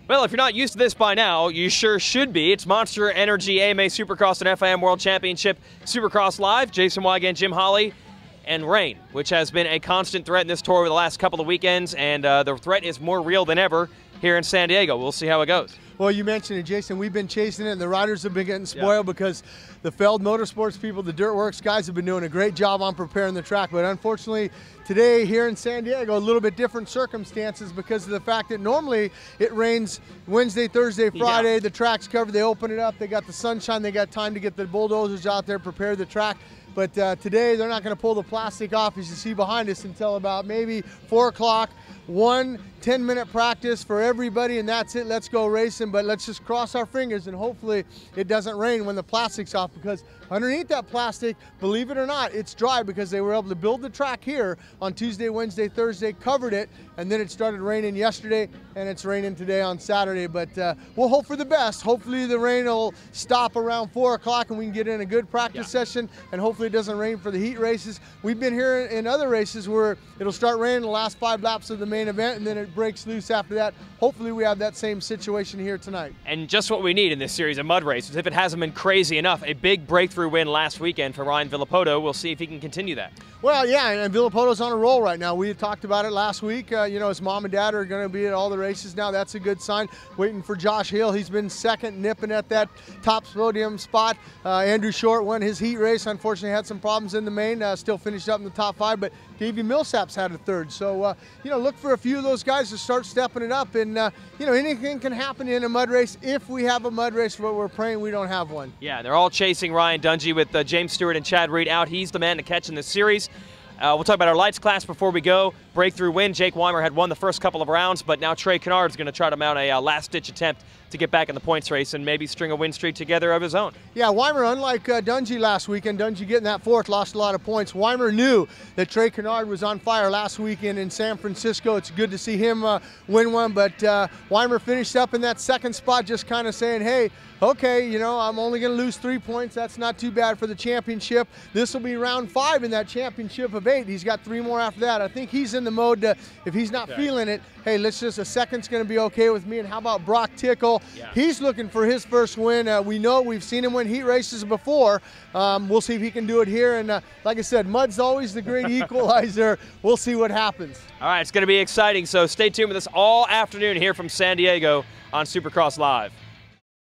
Well, if you're not used to this by now, you sure should be. It's Monster Energy AMA Supercross and FIM World Championship Supercross Live. Jason Weigandt, Jim Holley, and rain, which has been a constant threat in this tour over the last couple of weekends, and the threat is more real than ever here in San Diego. We'll see how it goes. Well, you mentioned it, Jason. We've been chasing it, and the riders have been getting spoiled because the Feld Motorsports people, the Dirtworks guys, have been doing a great job on preparing the track. But unfortunately, today here in San Diego, a little bit different circumstances because of the fact that normally it rains Wednesday, Thursday, Friday. Yeah. The track's covered. They open it up. They got the sunshine. They got time to get the bulldozers out there, prepare the track. But today, they're not going to pull the plastic off, as you see behind us, until about maybe 4 o'clock. 1 10-minute practice for everybody, and that's it. Let's go racing, but let's just cross our fingers and hopefully it doesn't rain when the plastic's off, because underneath that plastic, believe it or not, it's dry because they were able to build the track here on Tuesday, Wednesday, Thursday, covered it, and then it started raining yesterday, and it's raining today on Saturday. But we'll hope for the best. Hopefully the rain will stop around 4 o'clock and we can get in a good practice session, and hopefully it doesn't rain for the heat races. We've been here in other races where it'll start raining the last 5 laps of the main event, and then it breaks loose after that. Hopefully we have that same situation here tonight. And just what we need in this series of mud races, if it hasn't been crazy enough. A big breakthrough win last weekend for Ryan Villopoto. We'll see if he can continue that. Well, yeah, and Villopoto's on a roll right now. We had talked about it last week. You know, his mom and dad are going to be at all the races now. That's a good sign. Waiting for Josh Hill. He's been second, nipping at that top podium spot. Andrew Short won his heat race. Unfortunately, had some problems in the main. Still finished up in the top 5, but Davey Millsap's had a third. So, you know, look for a few of those guys to start stepping it up. And, you know, anything can happen in a mud race if we have a mud race, but we're praying we don't have one. Yeah, they're all chasing Ryan Dungey with James Stewart and Chad Reed out. He's the man to catch in this series. We'll talk about our lights class before we go. Breakthrough win. Jake Weimer had won the first couple of rounds, but now Trey Kennard's going to try to mount a last-ditch attempt to get back in the points race and maybe string a win streak together of his own. Yeah, Weimer, unlike Dungey last weekend, Dungey getting that fourth, lost a lot of points. Weimer knew that Trey Kennard was on fire last weekend in San Francisco. It's good to see him win one, but Weimer finished up in that second spot, just kind of saying, hey, okay, you know, I'm only going to lose 3 points. That's not too bad for the championship. This will be round 5 in that championship of 8. He's got 3 more after that. I think he's in the mode to, if he's not feeling it, hey, let's just, a second's going to be okay with me. And how about Brock Tickle? Yeah. He's looking for his first win. We know we've seen him win heat races before. We'll see if he can do it here. And like I said, mud's always the great equalizer. We'll see what happens. All right, it's going to be exciting. So stay tuned with us all afternoon here from San Diego on Supercross Live.